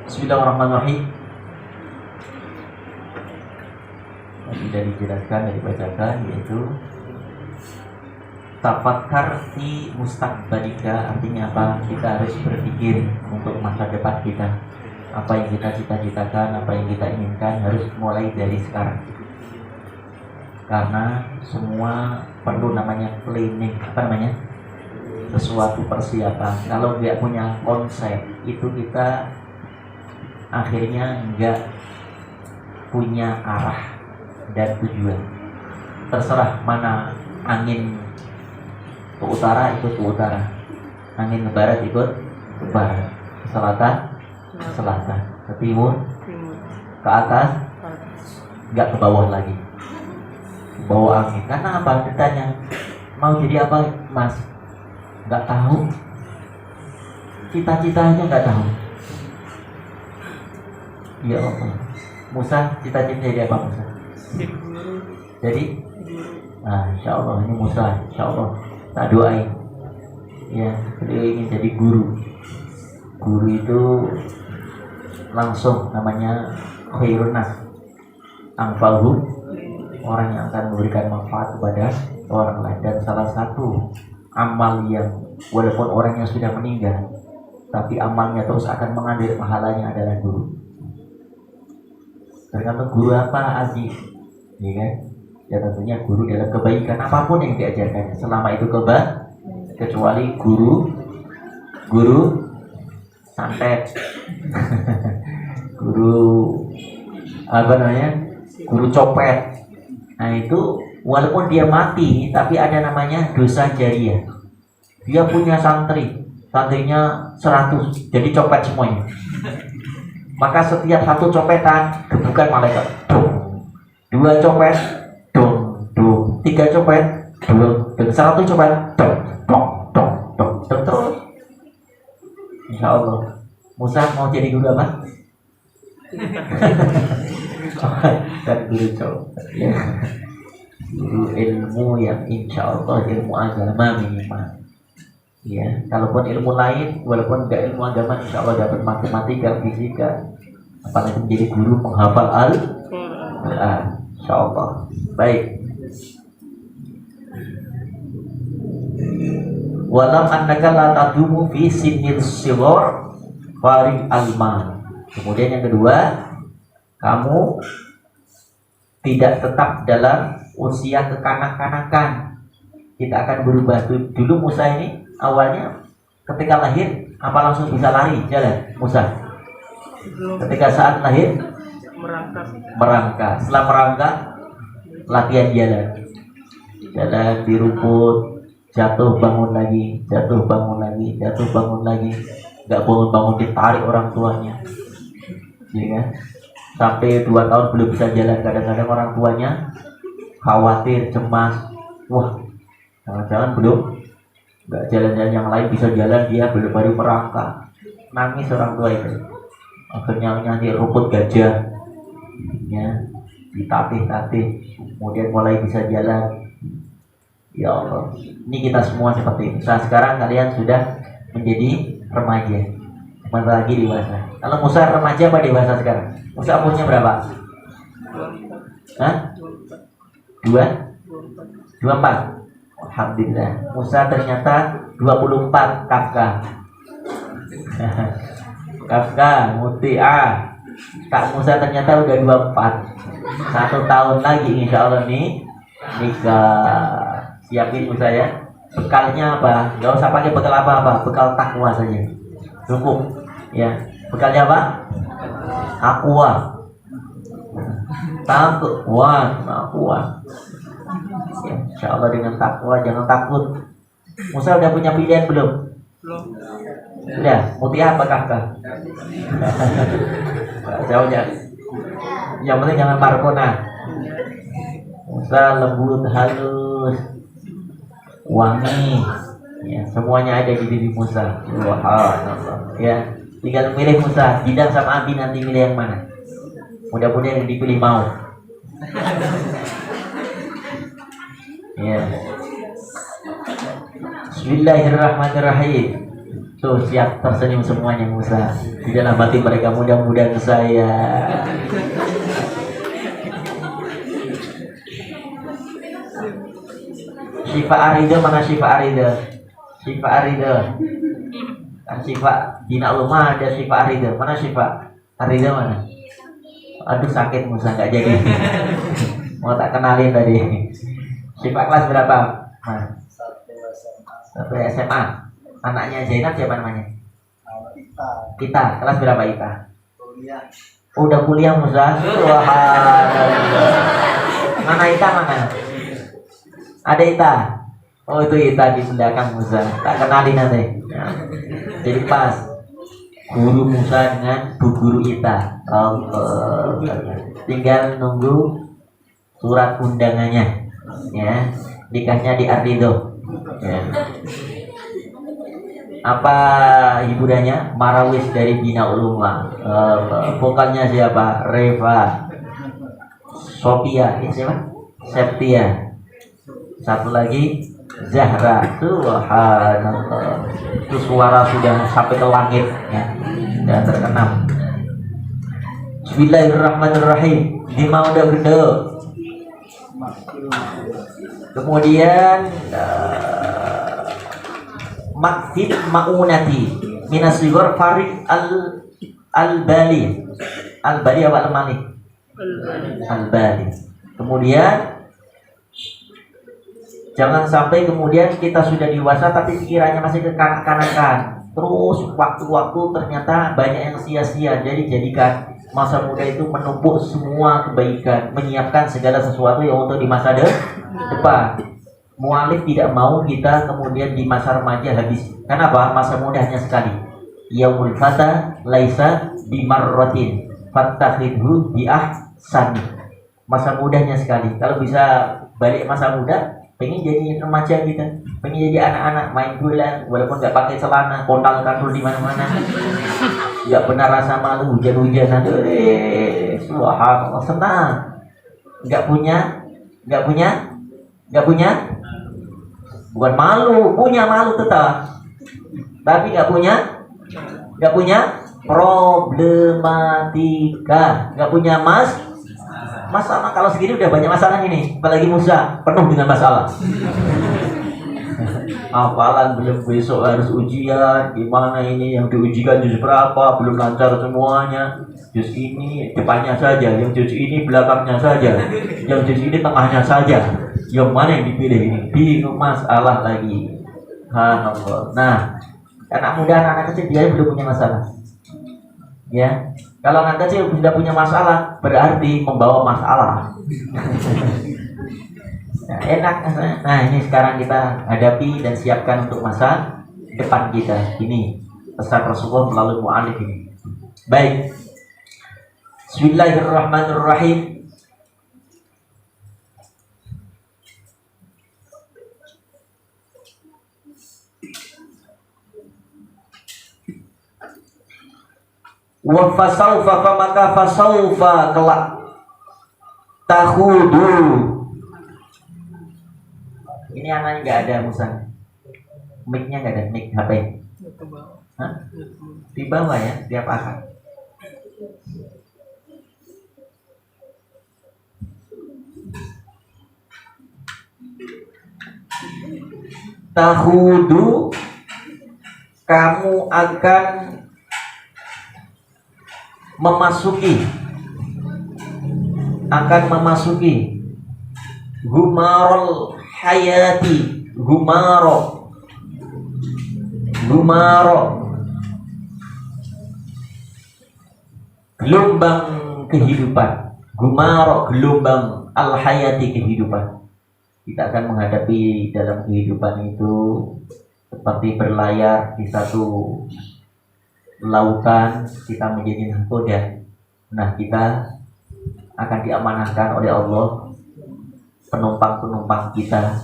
Bismillahirrahmanirrahim. Sudah dijelaskan dan dibacakan, yaitu tafakkar fi mustaqbalika, artinya apa? Kita harus berpikir untuk masa depan kita. Apa yang kita cita-citakan, apa yang kita inginkan harus mulai dari sekarang. Karena semua perlu namanya planning, sesuatu persiapan. Kalau nggak punya konsep, itu kita akhirnya nggak punya arah dan tujuan. Terserah mana angin ke utara ikut ke utara, angin ke barat ikut ke barat, ke selatan ke selatan, ke timur ke atas, nggak ke bawah lagi, ke bawah angin. Karena apa? Ditanya mau jadi apa mas, nggak tahu, cita-citanya nggak tahu. Ya Allah, Musa cita-cita jadi apa Musa? Jadi, nah, insya Allah ini Musa, insya Allah tak doain. Ya, beliau ingin jadi guru. Guru itu langsung namanya khairun nas, anfa'uhum, orang yang akan memberikan manfaat kepada orang lain. Dan salah satu amal yang walaupun orangnya sudah meninggal, tapi amalnya terus akan mengalir pahalanya adalah guru. Tergantung guru apa aji, ya kan? Ya tentunya guru dalam kebaikan apapun yang diajarkan, selama itu kecuali guru santet, guru guru copet. Nah itu walaupun dia mati, tapi ada namanya dosa jariah. Dia punya santrinya 100, jadi copet semuanya. Maka setiap satu copetan gebukan malaikat, dong. 2 copet, dong. 3 copet, dong. 1 copet, dong. Terus. Insya Allah. Musa mau jadi guru apa? Dan guru copet. Ya. Guru ilmu yang insya Allah ilmu agama minimal. Ya, kalaupun ilmu lain, walaupun enggak ilmu agama, insya Allah dapat matematika, fisika, apalagi menjadi guru menghafal Al-Quran, insya Allah. Baik. Walam annaka la tadumu fi sinil sighar fari alman. Kemudian yang kedua, kamu tidak tetap dalam usia kekanak-kanakan. Kita akan berubah. Dulu Musa ini awalnya ketika lahir apa langsung bisa lari jalan Musa? Ketika saat lahir merangkak. Setelah merangkak latihan jalan di rumput, jatuh bangun lagi, nggak bangun ditarik orang tuanya, ya kan? Sampai 2 tahun belum bisa jalan. Kadang-kadang orang tuanya khawatir, cemas, wah jangan-jangan belum nggak jalan-jalan yang lain bisa jalan, dia belum baru merangkak. Nangis orang tua itu. Akhirnya nyanyi rumput gajah, ya, ditatih-tatih, kemudian mulai bisa jalan. Ya Allah, ini kita semua seperti ini. Sekarang kalian sudah menjadi remaja, sebentar lagi dewasa. Kalau Musa remaja apa dewasa sekarang? Musa umurnya berapa? Hah? 24. Alhamdulillah, Musa ternyata 24 Kafka. Kafka, Muti'ah. Kak Musa ternyata udah 24. 1 tahun lagi insya Allah nih nikah. Siapin Musa ya. Bekalnya apa? Gak usah pakai bekal apa-apa, bekal takwa saja. Cukup. Ya. Bekalnya apa? Aqua. Takwa. Ya, insya Allah dengan takwa, jangan takut. Musa udah punya pilihan belum? Sudah. Muti'ah apa Kafka? Jauhnya. Yang penting jangan Markona. Musa lembut, halus, wangi. Ya, semuanya ada di diri Musa. Subhanallah. Ya, tinggal milih Musa. Didan sama Abi nanti milih yang mana? Mudah-mudahan yang dipilih mau. Ya. Bismillahirrahmanirrahim. Tuh siap tersenyum semuanya Musa. Di dalam hati mereka, mudah-mudahan saya. Syifa Arida mana Syifa Arida? Syifa Arida. Kan Syifa Dina Ulumah ada Syifa Arida. Mana Syifa Arida mana? Aduh sakit Musa nggak jadi. Mau tak kenalin tadi. Syifa kelas berapa? Nah. Satu SMA. Anaknya Zainab siapa namanya? Ita. Kelas berapa Ita? Kuliah. Udah kuliah Musa. Mana Ita mana? Ada Ita. Oh itu Ita di belakang Musa. Tak kenalin nanti. Nah, jadi pas guru Musa dengan bu guru Ita. Tinggal nunggu surat undangannya. Ya, nikahnya di Ardido. Ya. Apa hiburannya? Marawis dari Bina Uluma. Vokalnya siapa? Reva, Sophia, ya siapa? Septia. Satu lagi Zahra. Subhanallah. Itu suara sudah sampai ke langit ya. Dan terkenal. Bismillahirrahmanirrahim. Lima udah gede. Kemudian Makfid Ma'unati Minasigor Farid Al-Bali. Al-Bali apa Al-Malik? Al-Bali. Kemudian jangan sampai kemudian kita sudah dewasa tapi pikirannya masih kekanak-kanakan. Terus waktu-waktu ternyata banyak yang sia-sia. Jadi jadikan masa muda itu menumpuk semua kebaikan, menyiapkan segala sesuatu yang untuk di masa depan. Mu'alif tidak mau kita kemudian di masa remaja habis. Kenapa? Masa muda hanya sekali. Yaumul fata laisa bimarratin fattakhidhu bi ahsani. Masa mudanya sekali. Kalau bisa balik masa muda, pengen jadi remaja kita, pengen jadi anak-anak main bola walaupun nggak pakai celana, kontal kantul di mana-mana, nggak pernah rasa malu hujan-hujanan, subhanallah, senang, nggak punya, bukan malu, punya malu tetap, tapi nggak punya problematika, nggak punya masalah. Kalau segini udah banyak masalah ini, apalagi Musa penuh dengan masalah. Hafalan belum, besok harus ujian, gimana ini yang diujikan juz berapa, belum lancar semuanya. Juz ini depannya saja, yang juz ini belakangnya saja, yang juz ini tengahnya saja. Yang mana yang dipilih ini? Bingung masalah lagi. Subhanallah. Nah, anak muda, anak kecil dia belum punya masalah. Ya, kalau anak kecil sudah punya masalah, berarti membawa masalah. Nah, enak. Nah, ini sekarang kita hadapi dan siapkan untuk masa depan kita. Ini pesan Rasulullah melalui mu'alif ini. Baik. Bismillahirrahmanirrahim. Wa fasaufa famaka fasaufa kelak tahudu. Ini anaknya nggak ada Musa, mic-nya nggak ada, mic HP. Hah? Di bawah ya, tiap akar. Tahudu, kamu akan memasuki gumarul hayati, gumaro gelombang kehidupan, gumaro gelombang al hayati kehidupan. Kita akan menghadapi dalam kehidupan itu seperti berlayar di satu lautan, kita menjadi nahkoda. Nah, kita akan diamanahkan oleh Allah penumpang-penumpang kita,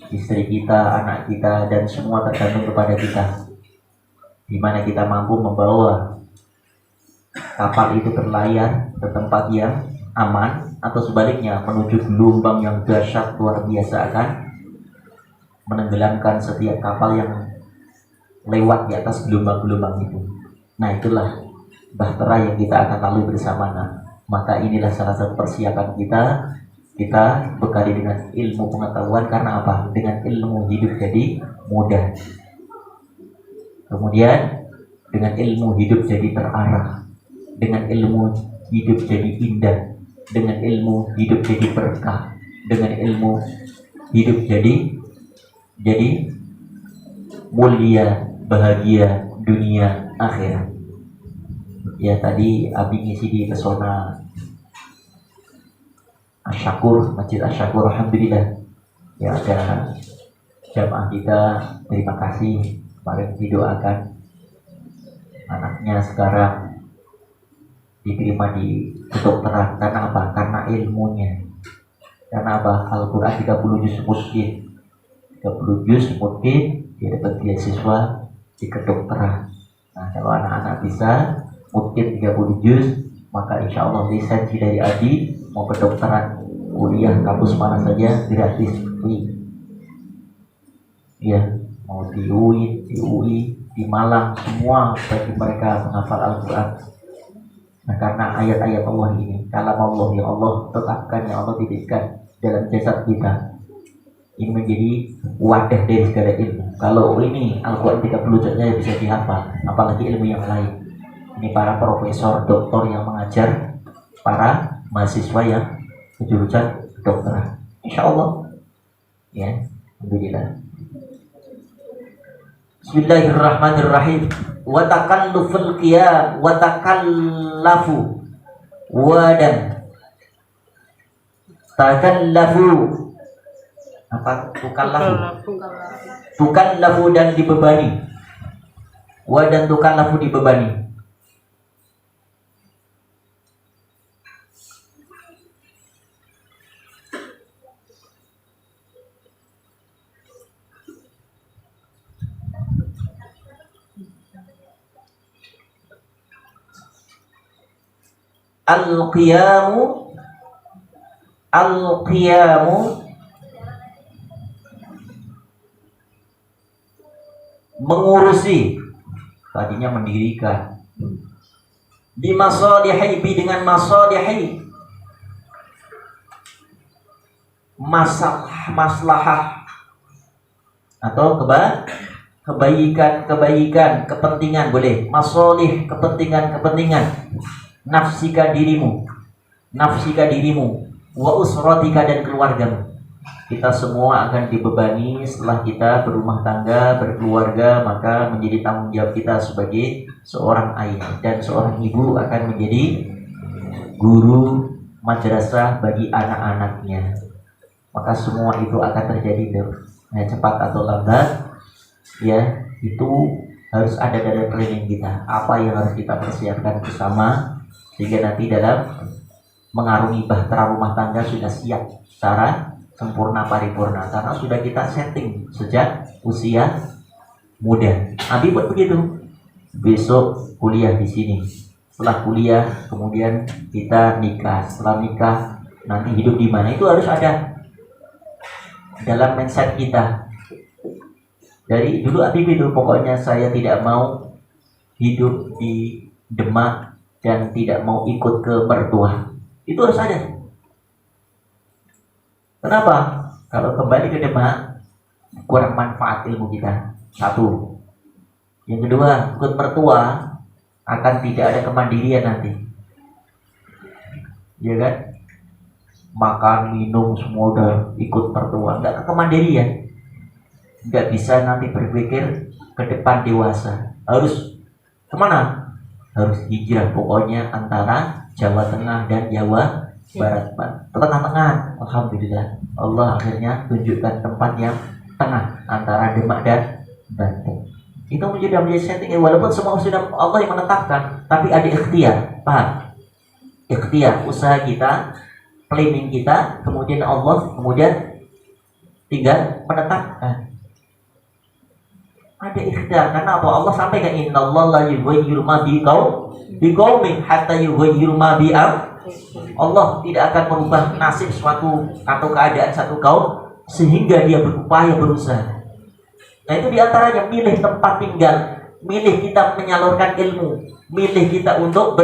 istri kita, anak kita, dan semua tergantung kepada kita. Di mana kita mampu membawa kapal itu berlayar ke tempat yang aman, atau sebaliknya menuju gelombang yang dahsyat luar biasa akan menenggelamkan setiap kapal yang lewat di atas gelombang-gelombang itu. Nah itulah bahtera yang kita akan lalui bersama. Nah, maka inilah salah satu persiapan kita bekali dengan ilmu pengetahuan. Karena apa? Dengan ilmu hidup jadi mudah. Kemudian dengan ilmu hidup jadi terarah. Dengan ilmu hidup jadi indah. Dengan ilmu hidup jadi berkah. Dengan ilmu hidup jadi mulia, bahagia dunia akhirat. Ya tadi Abi ngisi di pesona Asyakur, Masjid Asyakur, alhamdulillah. Ya ada jamaah kita, terima kasih. Kemarin didoakan anaknya sekarang diterima di kedokteran. Karena apa? Karena ilmunya. Karena apa? Al-Quran 30 juz mungkin 30 juz mungkin dia dapat beasiswa di kedokteran. Nah kalau anak-anak bisa mungkin 30 juz, maka insya Allah lisensi dari Adi mau kedokteran, kuliah kampus mana saja gratis, free. Ya, mau di UI, di Malang, semua bagi mereka menghafal Al-Quran. Nah karena ayat-ayat Allah ini, kalam Allah yang Allah tetapkan, yang Allah titipkan dalam jasad kita, ini menjadi wadah dari segala ilmu. Kalau ini Al-Quran 30 juznya bisa dihafal, apalagi ilmu yang lain. Ini para profesor, doktor yang mengajar para mahasiswa yang jurusan kedokteran. Insya Allah. Ya, alhamdulillah. Bismillahirrahmanirrahim. Wa takalluful qiyam wa takallafu wadan. Takallafu apa? Tukallafu dan dibebani. Wadan tukallafu dibebani. Al-qiyamu mengurusi, tadinya mendirikan, bimasalihi dengan masalihi, maslahah atau kebaikan, kepentingan, boleh masalih, kepentingan, nafsika dirimu, wa usratika dan keluargamu. Kita semua akan dibebani setelah kita berumah tangga, berkeluarga, maka menjadi tanggung jawab kita sebagai seorang ayah dan seorang ibu akan menjadi guru madrasah bagi anak-anaknya. Maka semua itu akan terjadi cepat atau lambat. Ya, itu harus ada dalam planning kita. Apa yang harus kita persiapkan bersama sehingga nanti dalam mengarungi bahtera rumah tangga sudah siap secara sempurna paripurna karena sudah kita setting sejak usia muda. Abi buat begitu. Besok kuliah di sini. Setelah kuliah kemudian kita nikah. Setelah nikah nanti hidup di mana itu harus ada dalam mindset kita. Dari dulu Abi itu pokoknya saya tidak mau hidup di Demak dan tidak mau ikut ke mertua. Itu harus ada. Kenapa? Kalau kembali ke Demak kurang manfaat ilmu kita. Satu. Yang kedua, ikut mertua akan tidak ada kemandirian nanti. Ya kan? Makan, minum semua udah ikut mertua, enggak kemandirian. Enggak bisa nanti berpikir ke depan dewasa. Harus kemana? Harus hijrah pokoknya antara Jawa Tengah dan Jawa Barat. Tengah-tengah. Alhamdulillah Allah akhirnya tunjukkan tempat yang tengah antara Demak dan Banten. Itu menjadi setting. Walaupun semua sudah Allah yang menetapkan, tapi ada ikhtiar. Paham? Ikhtiar, usaha kita, planning kita, kemudian Allah kemudian tinggal menetapkan. Ada ikhtiar. Karena apa? Allah sampaikan innallaha la yughayyiru ma biqaumin hatta yughayyiru ma bi Allah tidak akan merubah nasib suatu atau keadaan satu kaum sehingga dia berupaya berusaha. Nah itu diantaranya milih tempat tinggal, milih kita menyalurkan ilmu, milih kita untuk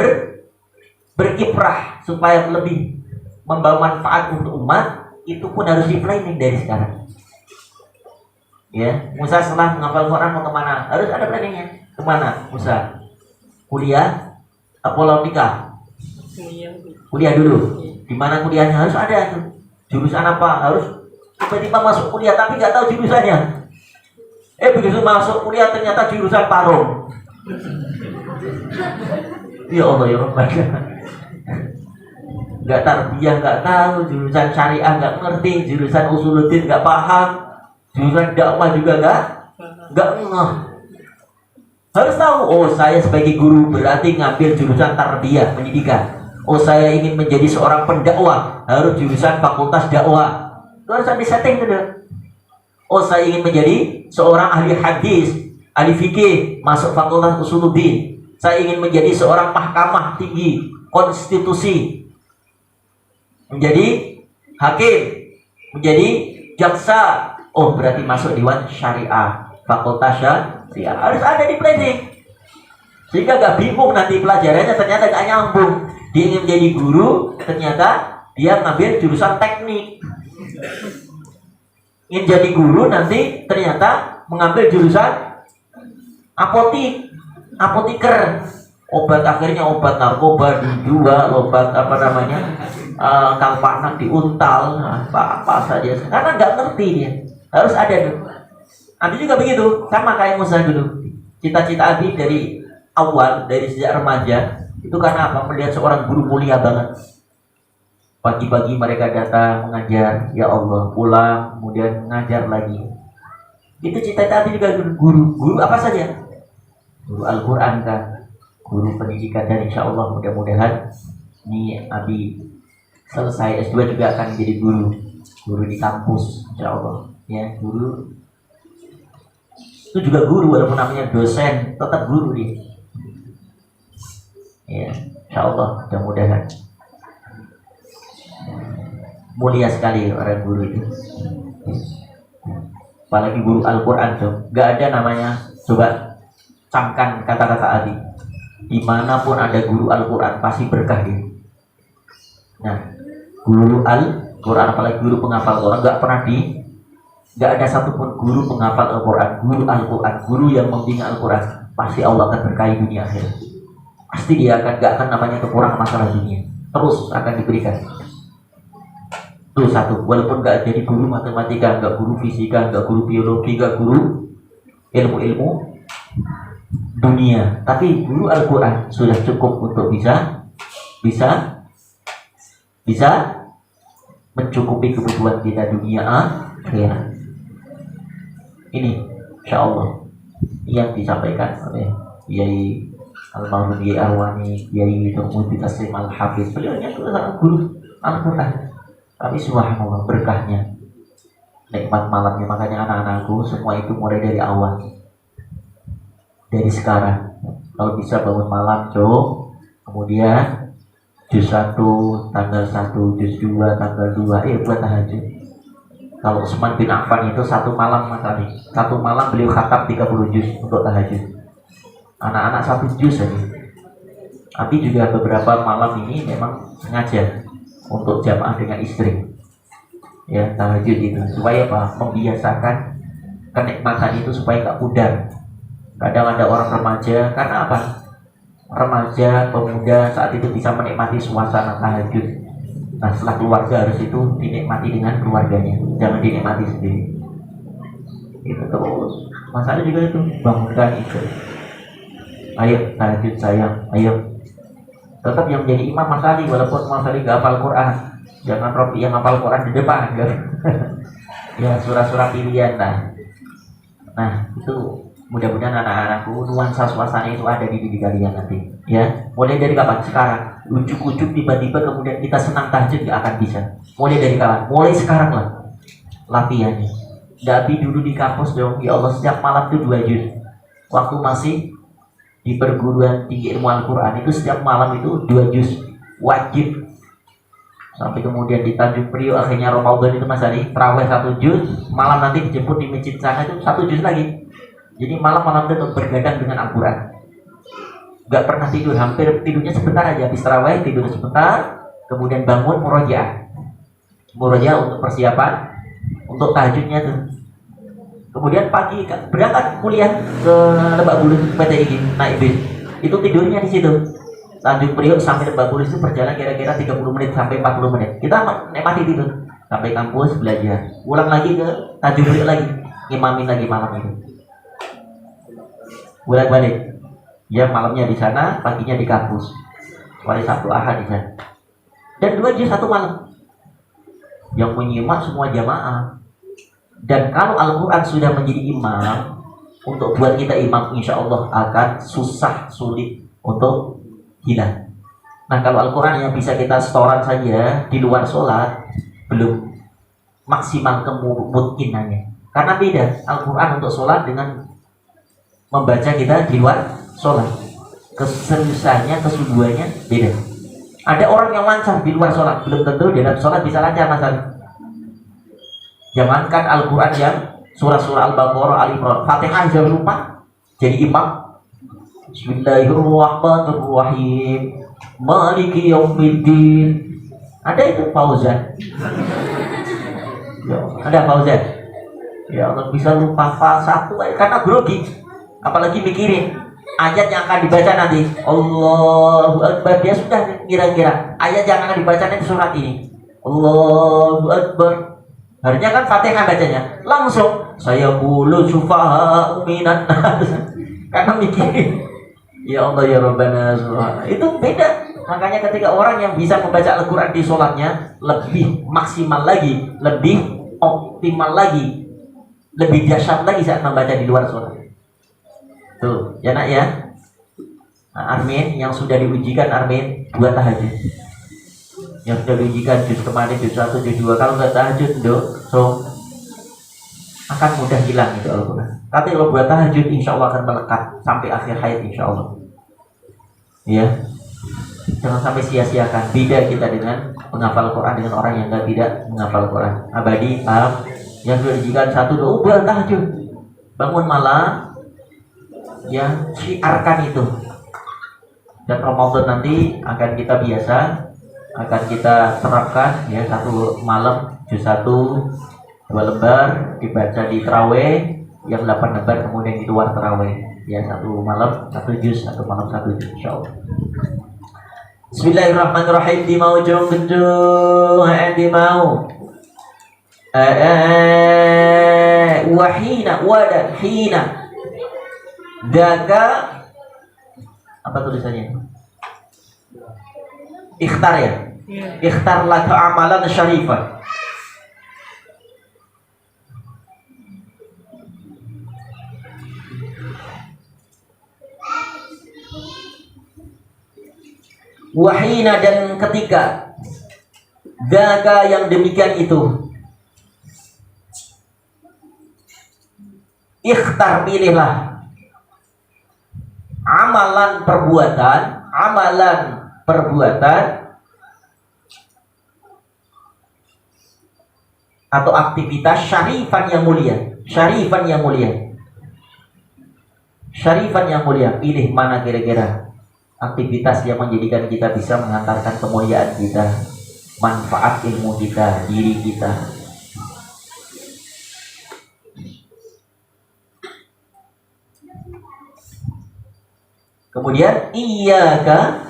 berkiprah supaya lebih membawa manfaat untuk umat. Itu pun harus di planning dari sekarang. Ya, Musa setelah menghafal Quran mau kemana? Harus ada planningnya. Kemana Musa? Kuliah atau nikah? Kuliah dulu. Di mana kuliahnya? Harus ada tuh. Jurusan apa? Harus tiba-tiba masuk kuliah tapi nggak tahu jurusannya. Begitu masuk kuliah ternyata jurusan parung. Ya Allah ya Rabbal. Nggak tarbiyah nggak tahu, jurusan syariah nggak ngerti, jurusan usuluddin nggak paham, jurusan dakwah juga nggak ngeh. Harus tahu, oh saya sebagai guru berarti ngambil jurusan tarbiyah pendidikan. Oh saya ingin menjadi seorang pendakwah, harus jurusan fakultas dakwah. Itu harus disetting dulu. Oh saya ingin menjadi seorang ahli hadis, ahli fikih, masuk fakultas usuluddin. Saya ingin menjadi seorang mahkamah tinggi, konstitusi, menjadi hakim, menjadi jaksa. Oh berarti masuk Dewan Syariah, fakultas syariah. Harus ada di planning, sehingga gak bingung nanti pelajarannya ternyata gak nyambung. Dia ingin menjadi guru, ternyata dia ngambil jurusan teknik. Ingin jadi guru, nanti ternyata mengambil jurusan apoteker. Obat akhirnya obat narkoba dijual, obat kalpanak diuntal, apa saja. Karena nggak ngerti dia. Harus ada tuh. Abi juga begitu, sama kayak Musa dulu. Cita-cita Abi dari awal, dari sejak remaja, itu karena apa? Melihat seorang guru mulia banget. Pagi-pagi mereka datang mengajar, ya Allah, pulang, kemudian mengajar lagi. Itu cita-cita juga guru. Guru apa saja? Guru Al-Quran kan, guru pendidikan, dan insya Allah mudah-mudahan ini Abi selesai S2 juga akan menjadi guru di kampus, insya Allah. Ya, guru itu juga guru, walaupun namanya dosen, tetap guru dia. Ya, insya Allah mudah-mudahan. Mulia sekali orang guru itu, apalagi guru Al-Quran tuh. Gak ada namanya, coba camkan kata-kata Abi, dimanapun ada guru Al-Quran pasti berkah dia. Nah, guru Al-Quran, apalagi guru penghafal Quran, gak ada satupun guru penghafal Al-Quran, guru Al-Quran, guru yang membimbing Al-Quran, pasti Allah akan berkahi dunia akhirat. Pasti dia gak akan namanya kekurangan masalah dunia, terus akan diberikan. Itu satu, walaupun gak jadi guru matematika, gak guru fisika, gak guru biologi, gak guru ilmu-ilmu dunia, tapi guru Al-Quran sudah cukup untuk bisa mencukupi kebutuhan kita dunia akhirat. Ini insya Allah yang disampaikan oleh Kiai Almarhum Kiai Arwani, Kiai Muhammad Taslim Al-Hafiz. Beliaunya adalah guru Al-Quran. Tapi subhanallah berkahnya, nikmat malamnya. Makanya anak-anakku semua itu mulai dari awal, dari sekarang. Kalau bisa bangun malam, kemudian juz 1 tanggal 1, juz 2 tanggal 2, buat tahajud. Kalau Utsman bin Affan itu satu malam beliau khatam 30 juz untuk tahajud. Anak-anak 1 juz saja. Tapi juga beberapa malam ini memang sengaja untuk jamaah dengan istri, ya tahajud itu supaya apa? Membiasakan kenikmatan itu supaya gak pudar. Kadang ada orang remaja, karena apa? Remaja, pemuda saat itu bisa menikmati suasana tahajud. Nah setelah keluarga harus itu dinikmati dengan keluarganya, jangan dinikmati sendiri. Itu terus. Masalah juga itu, bangunkan itu. Ayo tahajud sayang, ayo. Tetap yang menjadi imam Mas Ali, walaupun Mas Ali gak hafal Quran. Jangan Robi yang hafal Quran di depan kan? Ya surah-surah pilihan lah. Nah itu mudah-mudahan anak-anakku nuansa suasana itu ada di diri kalian nanti. Ya, mulai dari kapan? Sekarang. Ujuk-ujuk tiba-tiba kemudian kita senang tahajud gak akan bisa. Mulai dari kapan? Mulai sekarang lah latihannya. Dabi dulu di kampus dong. Ya Allah, setiap malam itu 2 juz. Waktu masih di perguruan tinggi ilmu Al-Quran itu setiap malam itu 2 juz wajib. Sampai kemudian di Tanjung Priok akhirnya Ramadan itu Mas Ali terawih 1 juz, malam nanti dijemput di masjid sana itu 1 juz lagi. Jadi malam-malam itu bergadang dengan Al-Quran. Gak pernah tidur, hampir tidurnya sebentar aja. Habis terawih tidur sebentar, kemudian bangun murojaah untuk persiapan untuk tahajudnya tuh. Kemudian pagi berangkat kuliah ke Lebak Bulus PTIG naik bis. Itu tidurnya di situ. Tanjung Priok sampai Lebak Bulus itu berjalan kira-kira 30 menit sampai 40 menit. Kita nikmati tidur sampai kampus belajar. Pulang lagi ke Tanjung Priok lagi, ngimamin lagi malam itu. Bolak-balik. Ya malamnya di sana, paginya di kampus. Hari Sabtu Ahad di sana. Dan 2 juz 1 malam. Yang menyimak semua jamaah. Dan kalau Al-Quran sudah menjadi imam, untuk buat kita imam insya Allah akan susah, sulit untuk hilang. Nah kalau Al-Quran yang bisa kita setoran saja di luar sholat, belum maksimal kemungkinannya. Karena beda Al-Quran untuk sholat dengan membaca kita di luar sholat. Keseriusannya, kesubuhannya beda. Ada orang yang lancar di luar sholat, belum tentu di dalam sholat bisa lancar masalah. Jangankan Al-Quran yang surah-surah Al-Baqarah, Al-Imran, Fatihah aja lupa jadi imam. Bismillahirrahmanirrahim, Maliki Yaumiddin. Ada itu Fauzan. Ya, ada Fauzan. Ya Allah, bisa lupa satu karena grogi. Apalagi mikirin ayat yang akan dibaca nanti. Allahu Akbar, dia sudah kira-kira ayat yang akan dibaca nanti surat ini. Allahu Akbar. Harusnya kan Fatihah bacanya. Langsung saya qulu syufa'u minan nas. Karena mikirin ya Allah ya Rabbana subhanahu. Itu beda. Makanya ketika orang yang bisa membaca Al-Quran di sholatnya lebih maksimal lagi, lebih optimal lagi, lebih dahsyat lagi saat membaca di luar sholat. Tuh, ya nak ya. Nah, Armin yang sudah diujikan Armin buat tahajud. Yang sudah diujikan juz kemarin juz 1, juz 2, kalau nggak tahajud so akan mudah hilang itu Al-Quran. Tapi kalau buat tahajud insya Allah akan melekat sampai akhir hayat insya Allah. Ya, jangan sampai sia-siakan. Beda kita dengan menghafal Quran dengan orang yang tidak menghafal Quran. Abadi, paham? Yang sudah diujikan 1, 2, buat tahajud, bangun malam, ya syiarkan itu. Dan Ramadan nanti akan kita biasa, akan kita terapkan ya 1 malam juz 1 2 lembar dibaca di tarawih, yang 8 lembar kemudian di luar tarawih ya 1 malam 1 juz, 1 malam 1 juz insyaallah. Bismillahirrahmanirrahim. Di mau jom gendung di mau wahina wadan hina daga apa tulisannya? Ikhtar ya? Ikhtar laka amalan syarifan. Wahina dan ketika daga yang demikian itu. Ikhtar, pilihlah amalan perbuatan atau aktivitas syarifan yang mulia. Pilih mana kira-kira aktivitas yang menjadikan kita bisa mengantarkan kemuliaan kita, manfaat ilmu kita, diri kita. Kemudian iyyaka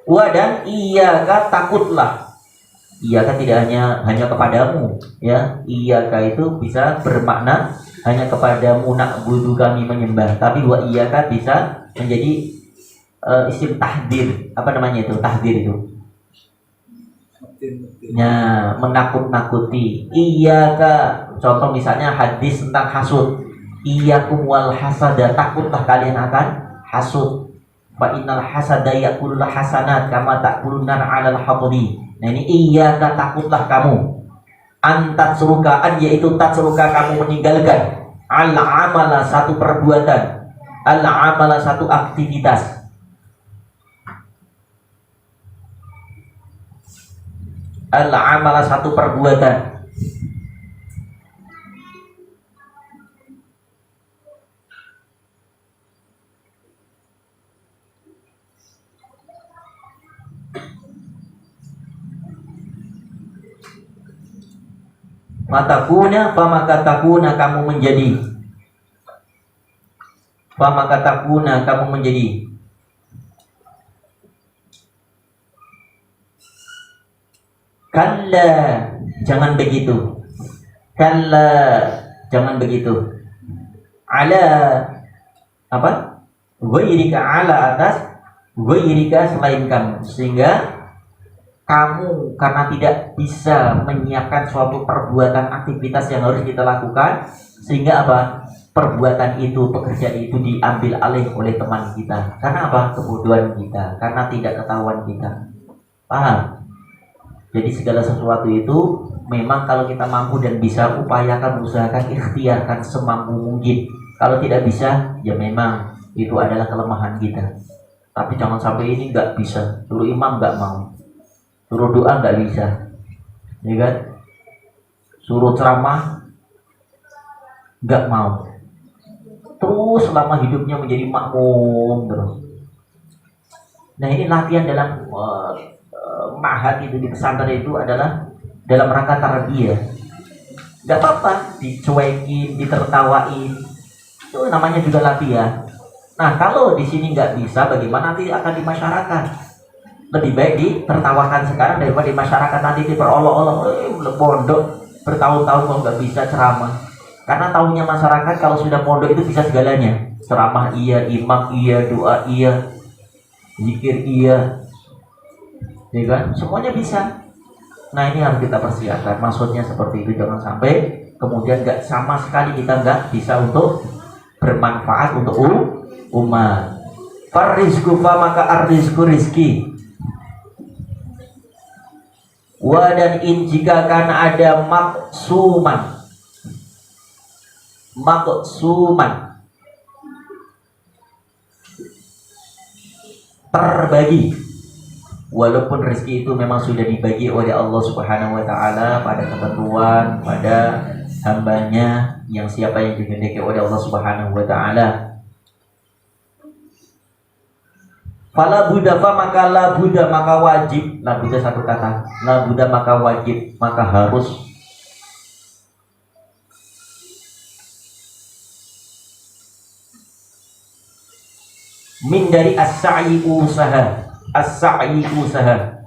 wa dan iyyaka takutlah. Iyyaka tidak hanya kepadamu ya. Iyyaka itu bisa bermakna hanya kepadamu na'budu kami menyembah, tapi wa iyyaka bisa menjadi isim tahdir. Apa namanya itu? Tahdir itu. Nah, menakut-nakuti. Iyyaka, contoh misalnya hadis tentang hasud. Iyyakum wal hasada, takutlah kalian akan hasud. Fa innal hasada yakulul hasanat kama takuluna 'alal haqdi. Nah ini iyyaka, takutlah kamu. Antatsruka, yaitu tatsruka, kamu meninggalkan al-amala, satu perbuatan, al-amala, satu aktivitas. al-amala satu perbuatan. Fatakuna famaka takuna kamu menjadi. Famaka takuna kamu menjadi. Kalla jangan begitu. Kalla jangan begitu. Ala apa? Ghairika ala atas ghairika selain kamu. Sehingga kamu karena tidak bisa menyiapkan suatu perbuatan aktivitas yang harus kita lakukan, sehingga apa? Perbuatan itu, pekerjaan itu diambil alih oleh teman kita. Karena apa? Kebodohan kita, karena tidak ketahuan kita. Paham? Jadi segala sesuatu itu memang kalau kita mampu dan bisa, upayakan, usahakan, ikhtiarkan semampu mungkin. Kalau tidak bisa, ya memang itu adalah kelemahan kita. Tapi jangan sampai ini nggak bisa, suruh imam nggak mau, suruh doa nggak bisa, ya kan? Suruh ceramah nggak mau, terus selama hidupnya menjadi makmum terus. Nah ini latihan dalam ma'had itu, di pesantren itu adalah dalam rangka tarbiyah. Nggak apa-apa dicuekin, ditertawain, itu namanya juga latihan. Nah kalau di sini nggak bisa, bagaimana nanti akan di masyarakat? Lebih baik ditertawakan sekarang daripada di masyarakat nanti diperolok-olok. Pondok bertahun-tahun kok nggak bisa ceramah. Karena tahunya masyarakat kalau sudah pondok itu bisa segalanya. Ceramah iya, imam iya, doa iya, zikir iya, ya kan? Semuanya bisa. Nah ini harus kita persiapkan. Maksudnya seperti itu, jangan sampai kemudian nggak sama sekali kita nggak bisa untuk bermanfaat untuk umat. Farizku fa maka arrizku rizki. Wa dan in jika kan ada maksuman terbagi, walaupun rezeki itu memang sudah dibagi oleh Allah Subhanahu wa taala pada ketentuan pada hambanya yang siapa yang dikehendaki oleh Allah Subhanahu wa taala. Fala buddha fa maka la buddha maka wajib. La buddha satu kata. La buddha maka wajib, maka harus. Min dari as-sa'i usaha. As-sa'i usaha.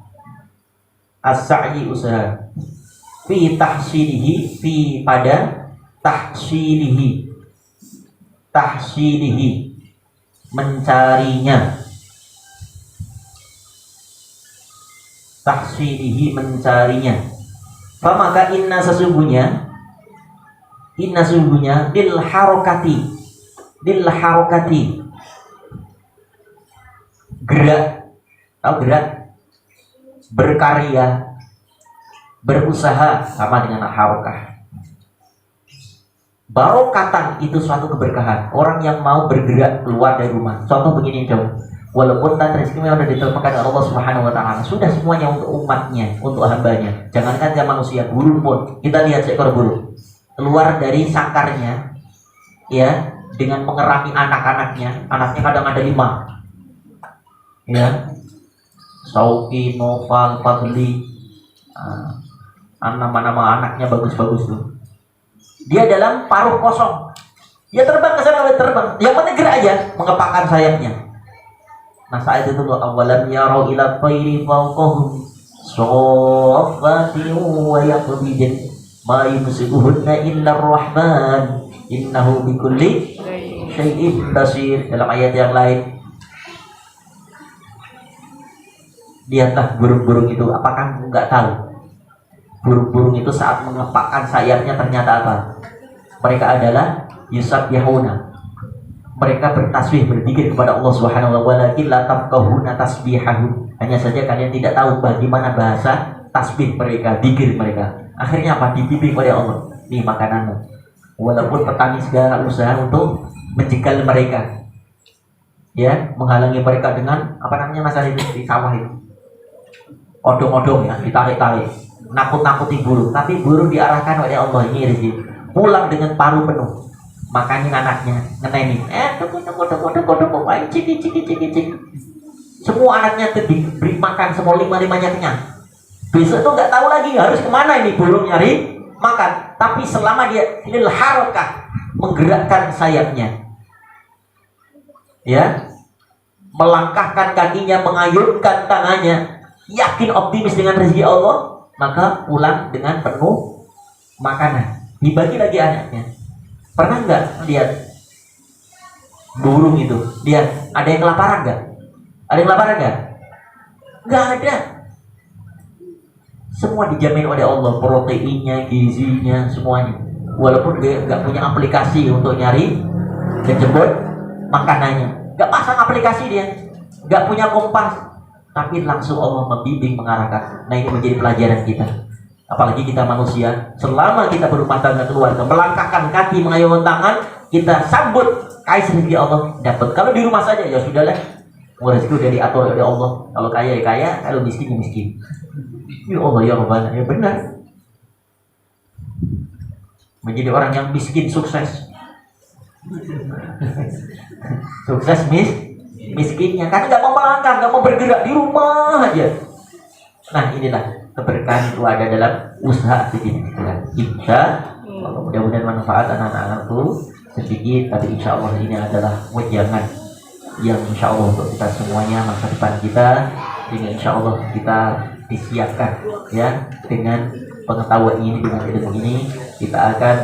As-sa'i usaha. Fi tahsilihi, fi pada tahsilihi. Tahsilihi mencarinya. Tahsilihi mencarinya. Maka inna sesungguhnya lil harokati gerak, atau gerak, berkarya, berusaha, sama dengan harokah. Barokatan itu suatu keberkahan. Orang yang mau bergerak keluar dari rumah. Contoh begini coba. Walaupun tanda rezeki memang sudah ditentukan oleh Allah Subhanahu wa taala, sudah semuanya untuk umatnya, untuk hambanya. Jangankan dia manusia, burung pun. Kita lihat seekor burung keluar dari sangkarnya, ya, dengan mengerami anak-anaknya. Anaknya kadang ada 5, ya. Sauki, Noval, Fadli, nama-nama anaknya bagus-bagus tuh. Dia dalam paruh kosong. Dia terbang ke sana, terbang. Yang penting gerak aja, mengepakkan sayapnya. Nah saat itu awalam yarau ila tayri fawqahum shaffatin wa yaqbidin ma yumsikuhunna illa ar-rahman innahu bikulli syai'in basir. Dalam ayat yang lain, lihatlah burung-burung itu. Apakah kamu nggak tahu burung-burung itu saat mengepakkan sayapnya ternyata apa? Mereka adalah yusabbihuna, mereka bertasbih, berzikir kepada Allah Subhanahu wa taala. Walakin la tafqahuna tasbihahum, hanya saja kalian tidak tahu bagaimana bahasa tasbih mereka, zikir mereka. Akhirnya apa? Dibimbing oleh Allah. Nih makananmu. Walaupun petani segala usaha untuk menjegal mereka, ya, menghalangi mereka dengan apa namanya masalah itu di sawah itu, odong-odong ya, ditarik-tarik. nakut-nakuti burung, tapi burung diarahkan oleh Allah ini rezeki. Pulang dengan paru penuh, makanin anaknya, ngenenin, tunggu, ayo ciki. Semua anaknya diberi makan, semua lima-limanya kenyang. Besok tuh nggak tahu lagi harus kemana ini burung nyari makan. Tapi selama dia lil harakah, menggerakkan sayapnya, ya, melangkahkan kakinya, mengayunkan tangannya, yakin optimis dengan rezeki Allah, maka pulang dengan penuh makanan, dibagi lagi anaknya. Pernah nggak lihat burung itu? Lihat, ada yang kelaparan nggak? Ada yang kelaparan nggak? Nggak ada. Semua dijamin oleh Allah, proteinnya, gizinya, semuanya. Walaupun dia nggak punya aplikasi untuk nyari dan jemput makanannya, nggak pasang aplikasi dia, nggak punya kompas, tapi langsung Allah membimbing, mengarahkan. Nah, ini menjadi pelajaran kita. Apalagi kita manusia, selama kita berumah tangga, keluarga, melangkahkan kaki, mengayunkan tangan, kita sambut kais rezeki Allah dapat. Kalau di rumah saja ya sudahlah, rezeki udah diatur oleh Allah. Kalau kaya ya kaya, kalau miskin ya miskin. Ya Allah ya Rabbana, ya benar. Menjadi orang yang miskin sukses. Sukses miskinnya karena nggak mau melangkah, nggak mau bergerak, di rumah aja. Nah, inilah keberkahan itu ada dalam usaha sedikit. Insya Allah, mudah-mudahan manfaat anak-anakku sedikit, tapi insya Allah ini adalah wejangan yang insya Allah untuk kita semuanya, masa depan kita, sehingga insya Allah kita disiapkan, ya, dengan pengetahuan ini, dengan ilmu ini kita akan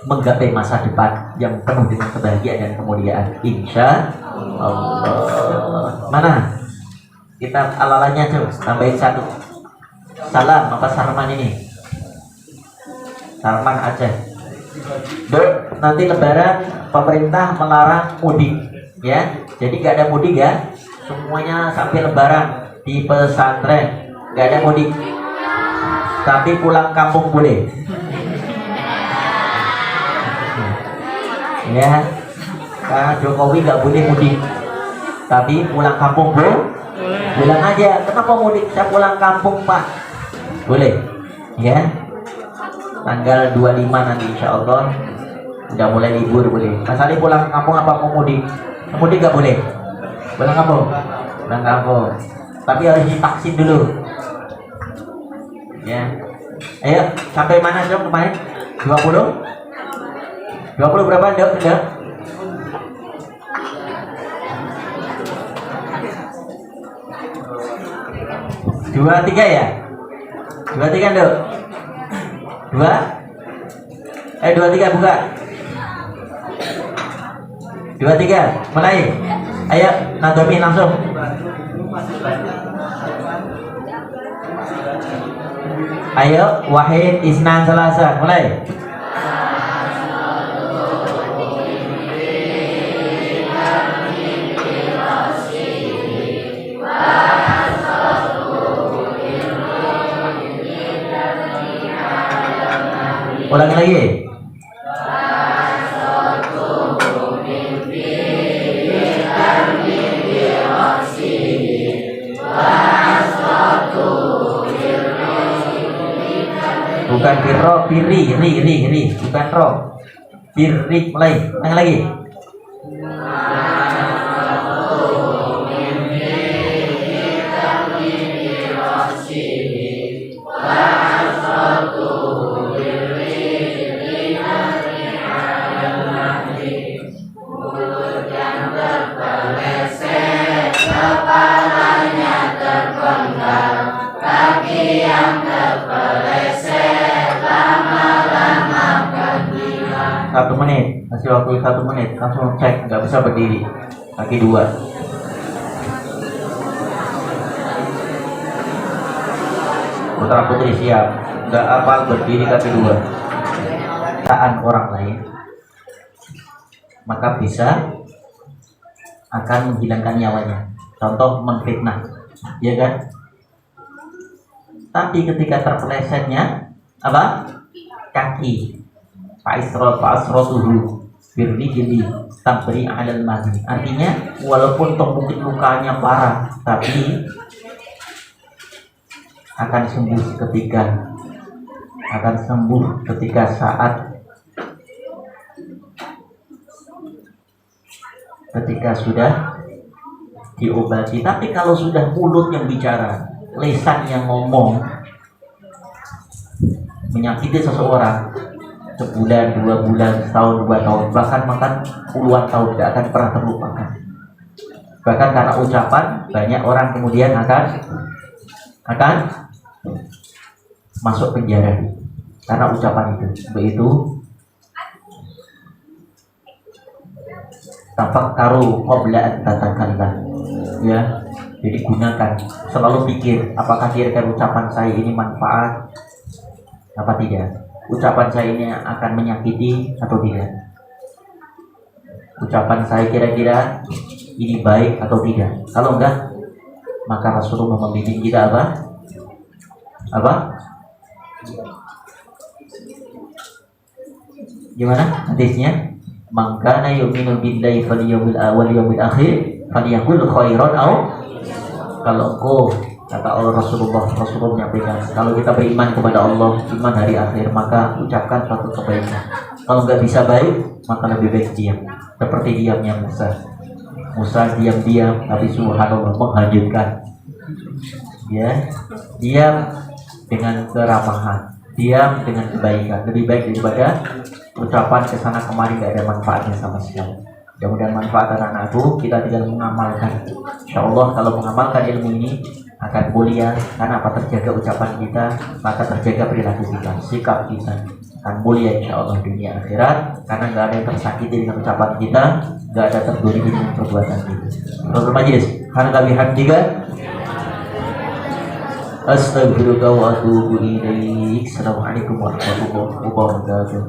menggapai masa depan yang penuh dengan kebahagiaan dan kemuliaan, insya Allah. Mana kita alalanya coba tambahin satu. Salam apa Sarman ini? Sarman Aceh. Dok, nanti Lebaran pemerintah melarang mudik, ya. Jadi gak ada mudik ya. Semuanya sampai Lebaran di pesantren gak ada mudik. Tapi pulang kampung boleh. Ya, karena Jokowi gak boleh mudik. Tapi pulang kampung bilang aja, kenapa mudik? Saya pulang kampung Pak. Boleh, ya. Tanggal 25 nanti insya Allah udah mulai libur, boleh. Mas Ali pulang kampung apa mau mudik? Mudik gak boleh. Pulang kampung, pulang kampung. Tapi harus divaksin dulu. Ya. Ayo, sampai mana dong kemarin? 20? 20 berapa dok? Dok? 23 ya? 23 dok? 2? 23 buka. 23 mulai. Ayo nadomi langsung. Ayo Wahid Isnan Selasa mulai. Ulangi lagi. Bukan birro, ri, bukan ro. Birri, mulai. Ulangi lagi. Satu menit, masih waktu 1 menit, langsung cek, nggak bisa berdiri, kaki 2. Putra putri siap, nggak hafal berdiri kaki 2. Perkataan orang lain, maka bisa akan menghilangkan nyawanya. Contoh menfitnah, ya kan? Tapi ketika terpelesetnya apa? Kaki. Fa'isrotuhu birrijli tabri alal madhi. Artinya walaupun toh mungkin lukanya parah, tapi akan sembuh ketika saat ketika sudah diobati. Tapi kalau sudah mulut yang bicara, lisan yang ngomong, menyakiti seseorang sebulan, 2 bulan, setahun, 2 tahun, bahkan puluhan tahun tidak akan pernah terlupakan. Bahkan karena ucapan, banyak orang kemudian akan masuk penjara karena ucapan itu. Begitu tafakkaru qabla an tatakallam, ya. Jadi gunakan, selalu pikir apakah kira-kira ucapan saya ini manfaat apa tidak, ucapan saya ini akan menyakiti atau tidak, ucapan saya kira-kira ini baik atau tidak. Kalau enggak, maka Rasulullah membimbing kita apa gimana hadisnya, maka yu'minu billahi wal yawmil akhir falyaqul khairan aw, kalau engkau, kata Rasulullah menyampaikan, kalau kita beriman kepada Allah, iman hari akhir, maka ucapkan suatu kebaikan. Kalau nggak bisa baik, maka lebih baik diam, seperti diamnya Musa diam-diam, tapi subhanallah menghanyutkan. Ya, diam dengan keramahan, diam dengan kebaikan, lebih baik daripada ucapan kesana kemari nggak ada manfaatnya sama sekali. Mudah-mudahan manfaat anak-anakku, kita tidak mengamalkan. Insya Allah kalau mengamalkan ilmu ini akan mulia, karena apa, terjaga ucapan kita, maka terjaga perilaku kita, sikap kita akan mulia insya Allah dunia akhirat, karena nggak ada yang tersakiti dengan ucapan kita, nggak ada terdolimi dengan perbuatan kita. Untuk majelis, karena bihamdika astagfirullah wa atubu ilaik. Assalamualaikum warahmatullahi wabarakatuh.